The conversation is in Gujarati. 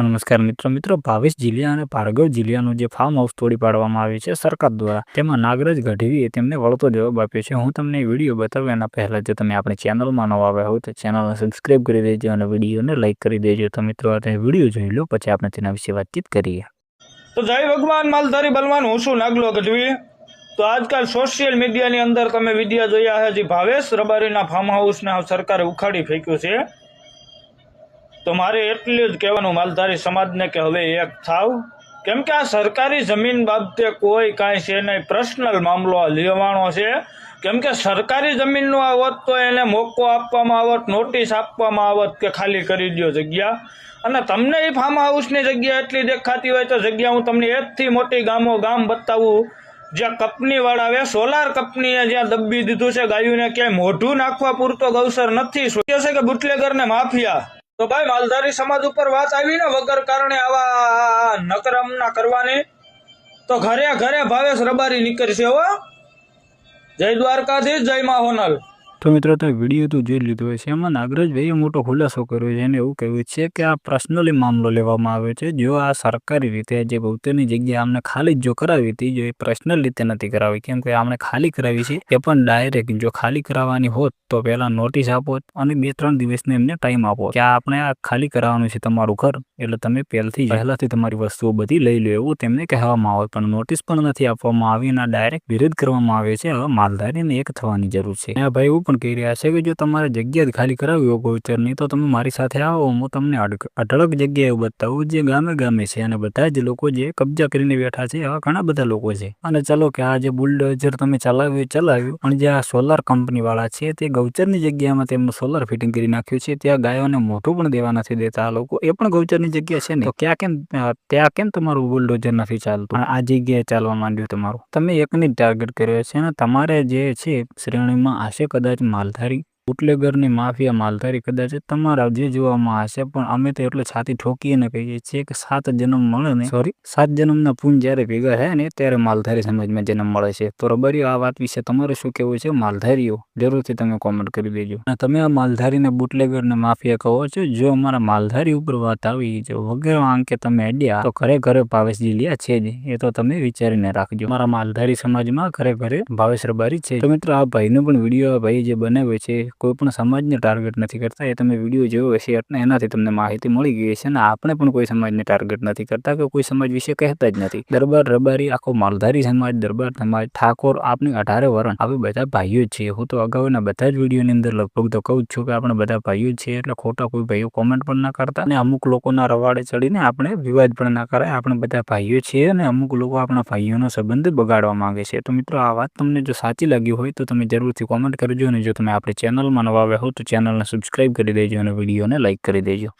નમસ્કાર મિત્રો ભાવેશ જિલ્લા અને ભાર્ગવ જિલ્લાનું જે ફાર્મ હાઉસ તોડી પાડવામાં આવ્યું છે સરકાર દ્વારા, તેમાં નાગરાજ ગઢવીએ તેમને વળતો જવાબ આપ્યો છે। હું તમને વિડીયો બતાવું એના પહેલા જો તમે આપણી ચેનલમાં નવા આવ્યા હો તો ચેનલને સબસ્ક્રાઇબ કરી દેજો અને વિડીયોને લાઇક કરી દેજો। તો મિત્રો આ વિડીયો જોઈ લો, પછી આપણે તેના વિશે વાતચીત કરીએ। તો જય ભગવાન માલધારી બલવાન, હું છું નાગલો ગઢવી। તો આજકાલ સોશિયલ મીડિયાની અંદર તમે વિડીયો જોયા છે જે ભાવેશ રબારીના ફાર્મ હાઉસને સરકારે ઉખાડી ફેંક્યું છે। તો મારે એટલું જ કહેવાનું માલધારી સમાજને કે હવે એક થાવ, કેમ કે આ સરકારી જમીન બાબતે કોઈ કાંઈ છે નહીં, પર્સનલ મામલો લેવાનો છે। કેમ કે સરકારી જમીનનું આ હોત તો એને મોકો આપવામાં આવત, નોટિસ આપવામાં આવત કે ખાલી કરી દો જગ્યા। અને તમને એ ફાર્મ હાઉસની જગ્યા એટલી દેખાતી હોય તો જગ્યા હું તમને એકથી મોટી ગામ બતાવું, જ્યાં કંપનીવાળા આવે સોલાર કંપનીએ જ્યાં દબી દીધું છે ગાયોને, ક્યાંય મોઢું નાખવા પૂરતો ગૌસર નથી। શું છે કે બુટલેગરને માફિયા। તો ભાઈ માલધારી સમાજ ઉપર વાત આવી ને વગર કારણે આવા નકરમના કરવાની, તો ઘરે ઘરે ભાવેશ રબારી નીકળશે હો। જય દ્વારકાધીશ, જય મા હોનલ। તો મિત્રો તો વિડીયો તો જોઈ લીધો હોય છે, એમાં નાગરાજભાઈએ મોટો ખુલાસો કર્યો છે અને એવું કહ્યું છે કે આ પર્સનલી મામલો લેવામાં આવ્યો છે। જો આ સરકારી રીતે જે ગૌતરની જગ્યા આમને ખાલી જો કરાવી હતી, જો એ પર્સનલ રીતે નથી કરાવી, કેમ કે આમને ખાલી કરાવી છે એ પણ ડાયરેક્ટ જો ખાલી કરાવવાની હોત તો પહેલા નોટિસ આપો અને 2-3 દિવસને એમને ટાઈમ આપો કે આપણે આ ખાલી કરાવવાનું છે તમારું ઘર, એટલે તમે પહેલાથી તમારી વસ્તુઓ બધી લઈ લો, એવું તેમને કહેવામાં આવે, પણ નોટિસ પણ નથી આપવામાં આવી અને ડાયરેક્ટ વિરોધ કરવામાં આવે છે। હવે માલધારીને એક થવાની જરૂર છે। ભાઈ એવું પણ કહી રહ્યા છે કે જો તમારે જગ્યા ખાલી કરાવી હોય ગૌચરની તો તમે મારી સાથે આવો, હું તમને અઢળક જગ્યાએ બતાવું જે ગામે છે અને બધા જ લોકો જે કબજા કરીને બેઠા છે, આવા ઘણા બધા લોકો છે। અને ચલો કે આ જે બુલડોઝર તમે ચલાવ્યું પણ જે આ સોલાર કંપની વાળા છે તે ગૌચરની જગ્યામાં તેમનું સોલાર ફિટિંગ કરી નાખ્યું છે, ત્યાં ગાયોને મોઢું પણ દેવા નથી દેતા આ લોકો, એ પણ ગૌચરની જગ્યા છે ને, તો ત્યાં કેમ તમારું બુલડોઝર નથી ચાલતું, આ જગ્યાએ ચાલવા માંડ્યું તમારું, તમે એકની જ ટાર્ગેટ કર્યો છે અને તમારે જે છે શ્રેણીમાં હશે કદાચ માલધારી બુટલેગરની માફિયા માલધારી કદાચ તમારા જે જોવામાં હશે, પણ અમે તો એટલું છાતી ઠોકીને કહીએ છીએ કે 7 જન્મ મળે ને 7 જન્મના પૂન જ્યારે ભેગા થાય ને ત્યારે માલધારી સમાજમાં જન્મ મળે છે। તો રબારીઓ આ વાત વિશે તમારું શું કહેવું છે માલધારીઓ, જરૂરથી તમે કોમેન્ટ કરી દેજો। અને તમે આ માલધારીને બુટલેગરને માફિયા કહો છો, જો અમારા માલધારી ઉપર વાત આવી જો વગેરે અંકે તમે અડ્યા તો ઘરે ભાવેશ જિલ્લા છે જ, એ તો તમે વિચારીને રાખજો। અમારા માલધારી સમાજમાં ઘરે ભાવેશ રબારી છે। તો મિત્રો આ ભાઈનો પણ વિડીયો ભાઈ જે બનાવ્યો છે કોઈ પણ સમાજને ટાર્ગેટ નથી કરતા, એ તમે વિડીયો જોયો હશે એટલે એનાથી તમને માહિતી મળી ગઈ છે। અને આપણે પણ કોઈ સમાજને ટાર્ગેટ નથી કરતા કે કોઈ સમાજ વિશે કહેતા જ નથી। દરબાર રબારી આખો માલધારી સમાજ, દરબાર સમાજ, ઠાકોર, આપણી 18 વરણ આપણે બધા ભાઈઓ જ છીએ। હું તો અગાઉના બધા જ વિડીયોની અંદર લગભગ તો કહું જ છું કે આપણે બધા ભાઈઓ જ છીએ, એટલે ખોટા કોઈ ભાઈઓ કોમેન્ટ પણ ના કરતા અને અમુક લોકોના રવાડે ચડીને આપણે વિવાદ પણ ના કરાય, આપણે બધા ભાઈઓ છીએ અને અમુક લોકો આપણા ભાઈઓનો સંબંધ બગાડવા માંગે છે। તો મિત્રો આ વાત તમને જો સાચી લાગી હોય તો તમે જરૂરથી કોમેન્ટ કરજો અને જો તમે આપણી ચેનલમાં નવા આવ્યા હો તો ચેનલને સબસ્ક્રાઇબ કરી દેજો અને વિડીયોને લાઇક કરી દેજો।